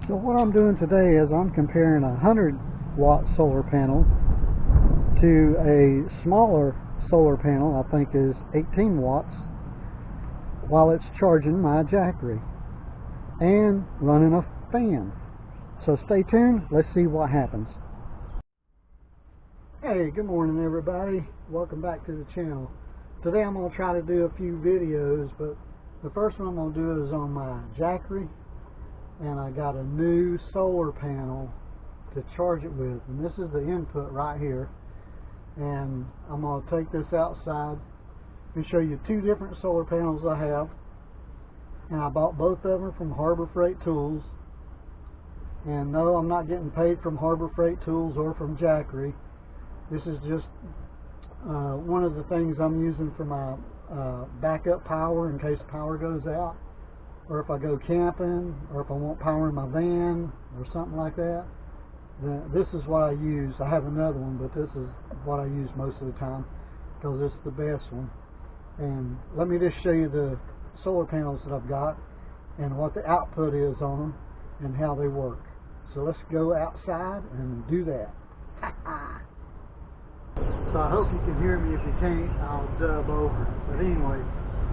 So what I'm doing today is I'm comparing a 100-watt solar panel to a smaller solar panel, I think is 18 watts, while it's charging my Jackery and running a fan. So stay tuned, let's see what happens. Hey, good morning everybody. Welcome back to the channel. Today I'm going to try to do a few videos, but the first one I'm going to do is on my Jackery. And I got a new solar panel to charge it with, and this is the input right here. And I'm going to take this outside and show you two different solar panels I have, and I bought both of them from Harbor Freight Tools. And no, I'm not getting paid from Harbor Freight Tools or from Jackery. This is just one of the things I'm using for my backup power in case power goes out, or if I go camping, or if I want power in my van or something like that. Then this is what I use. I have another one, but this is what I use most of the time because it's the best one. And let me just show you the solar panels that I've got and what the output is on them and how they work. So let's go outside and do that. So I hope you can hear me. If you can't, I'll dub over. But anyway,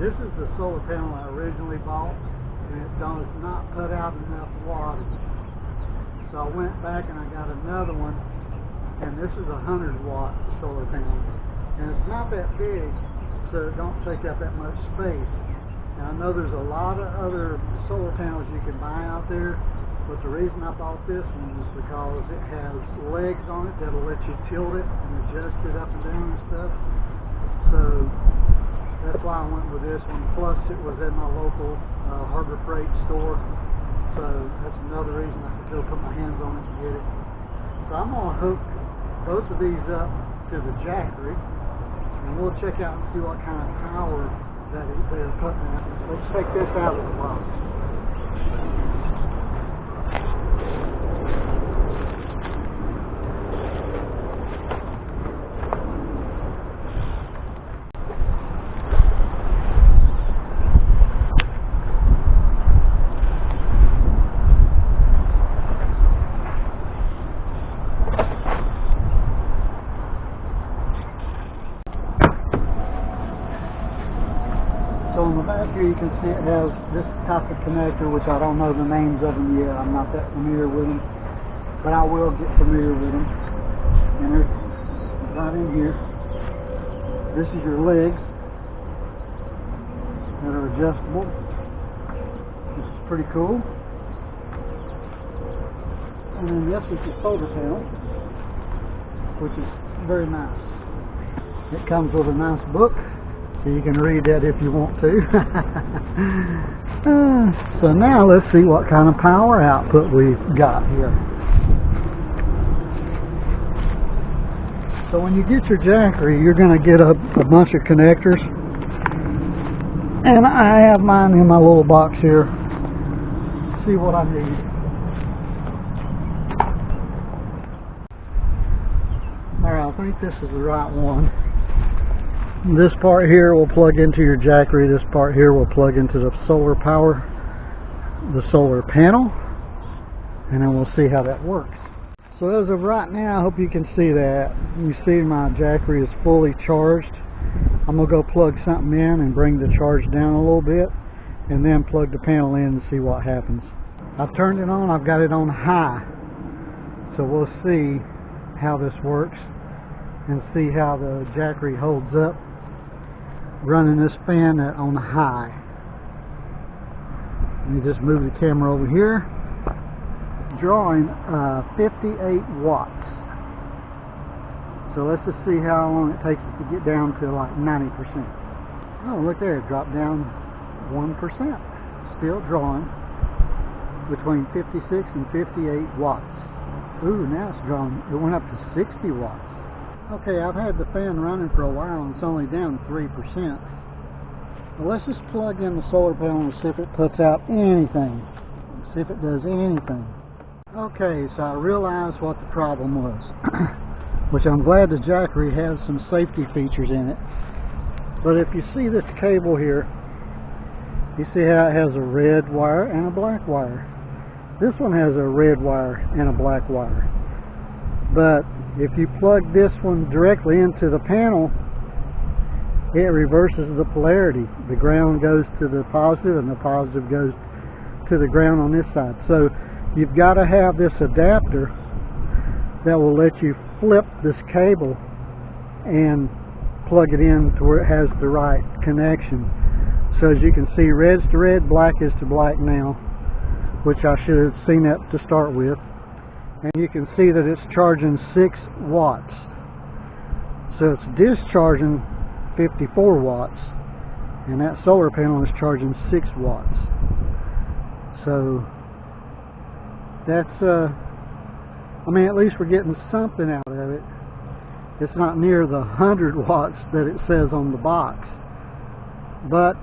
this is the solar panel I originally bought, and it does not put out enough water. So I went back and I got another one, and this is a 100-watt solar panel. And it's not that big, so it don't take up that much space. And I know there's a lot of other solar panels you can buy out there, but the reason I bought this one is because it has legs on it that'll let you tilt it and adjust it up and down and stuff. So that's why I went with this one. Plus it was at my local Harbor Freight store. So that's another reason I could go put my hands on it and get it. So I'm going to hook both of these up to the Jackery, and we'll check out and see what kind of power that they're putting out. Let's take this out of the box. So on the back here you can see it has this type of connector, which I don't know the names of them yet. I'm not that familiar with them, but I will get familiar with them. And they're right in here. This is your legs that are adjustable. This is pretty cool. And then this is the solar panel, which is very nice. It comes with a nice book, so you can read that if you want to. So now let's see what kind of power output we've got here. So when you get your Jackery, you're going to get a bunch of connectors. And I have mine in my little box here. See what I need. Alright, I think this is the right one. This part here will plug into your Jackery. This part here will plug into the solar power, the solar panel, and then we'll see how that works. So as of right now, I hope you can see that. You see my Jackery is fully charged. I'm going to go plug something in and bring the charge down a little bit, and then plug the panel in and see what happens. I've turned it on. I've got it on high. So we'll see how this works and see how the Jackery holds up running this fan on high. Let me just move the camera over here. Drawing 58 watts. So let's just see how long it takes it to get down to like 90%. Oh, look there, it dropped down 1%. Still drawing between 56 and 58 watts. Ooh, now it's drawing, it went up to 60 watts. Okay, I've had the fan running for a while and it's only down 3%. Well, let's just plug in the solar panel and see if it puts out anything. See if it does anything. Okay, so I realized what the problem was. Which I'm glad the Jackery has some safety features in it. But if you see this cable here, you see how it has a red wire and a black wire. This one has a red wire and a black wire. But if you plug this one directly into the panel, it reverses the polarity. The ground goes to the positive and the positive goes to the ground on this side. So you've got to have this adapter that will let you flip this cable and plug it in to where it has the right connection. So as you can see, red's to red, black is to black now, which I should have seen that to start with. And you can see that it's charging 6 watts. So it's discharging 54 watts, and that solar panel is charging 6 watts. So that's I mean, at least we're getting something out of it. It's not near the 100 watts that it says on the box, but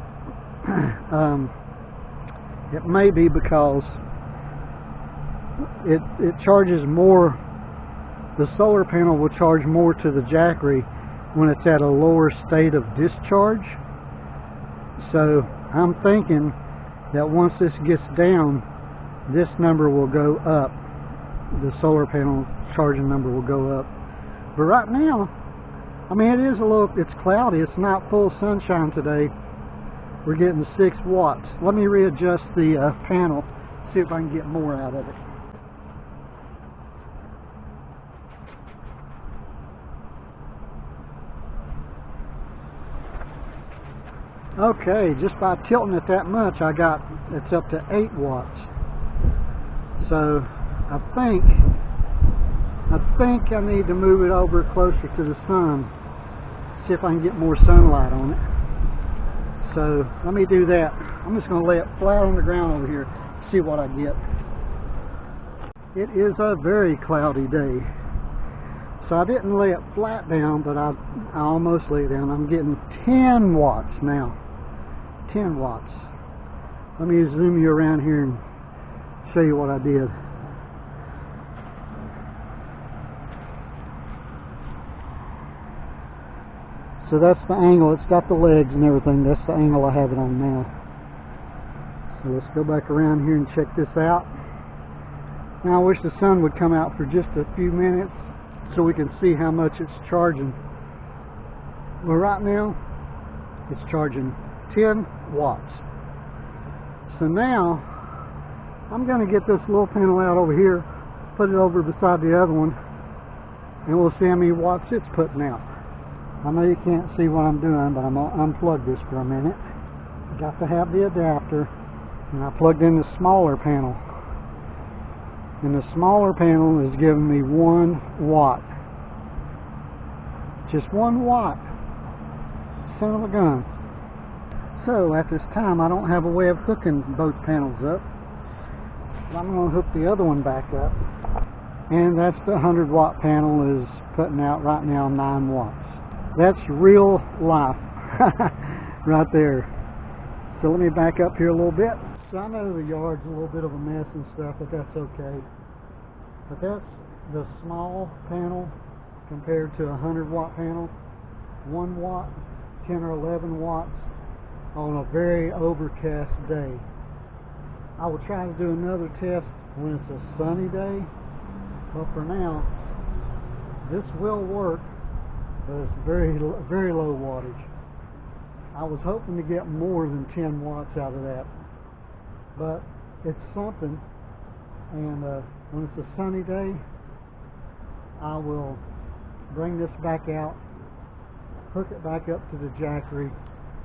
it may be because it charges more. The solar panel will charge more to the Jackery when it's at a lower state of discharge. So I'm thinking that once this gets down, this number will go up. The solar panel charging number will go up. But right now, I mean, it is it's cloudy. It's not full sunshine today. We're getting 6 watts. Let me readjust the panel, see if I can get more out of it. Okay, just by tilting it that much, it's up to 8 watts. So I think I need to move it over closer to the sun, see if I can get more sunlight on it. So let me do that. I'm just going to lay it flat on the ground over here, see what I get. It is a very cloudy day. So I didn't lay it flat down, but I almost laid it down. I'm getting 10 watts now. 10 watts. Let me zoom you around here and show you what I did. So that's the angle. It's got the legs and everything. That's the angle I have it on now. So let's go back around here and check this out. Now I wish the sun would come out for just a few minutes so we can see how much it's charging. Well, right now it's charging 10 watts. So now I'm going to get this little panel out over here, put it over beside the other one, and we'll see how many watts it's putting out. I know you can't see what I'm doing, but I'm going to unplug this for a minute. I got to have the adapter, and I plugged in the smaller panel. And the smaller panel is giving me 1 watt. Just 1 watt. Son of a gun. So at this time I don't have a way of hooking both panels up. I'm going to hook the other one back up. And that's the 100 watt panel is putting out right now 9 watts. That's real life right there. So let me back up here a little bit. So I know the yard's a little bit of a mess and stuff, but that's okay. But that's the small panel compared to a 100 watt panel. 1 watt, 10 or 11 watts on a very overcast day. I will try to do another test when it's a sunny day, but for now this will work, but it's very low wattage. I was hoping to get more than 10 watts out of that, but it's something. And when it's a sunny day, I will bring this back out, hook it back up to the Jackery,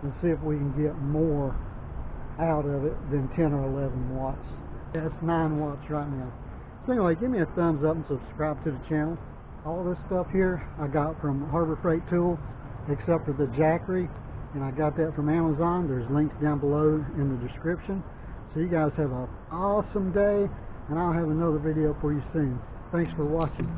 and see if we can get more out of it than 10 or 11 watts. That's 9 watts right now. So anyway, give me a thumbs up and subscribe to the channel. All this stuff here I got from Harbor Freight Tool, except for the Jackery, and I got that from Amazon. There's links down below in the description. So you guys have an awesome day, and I'll have another video for you soon. Thanks for watching.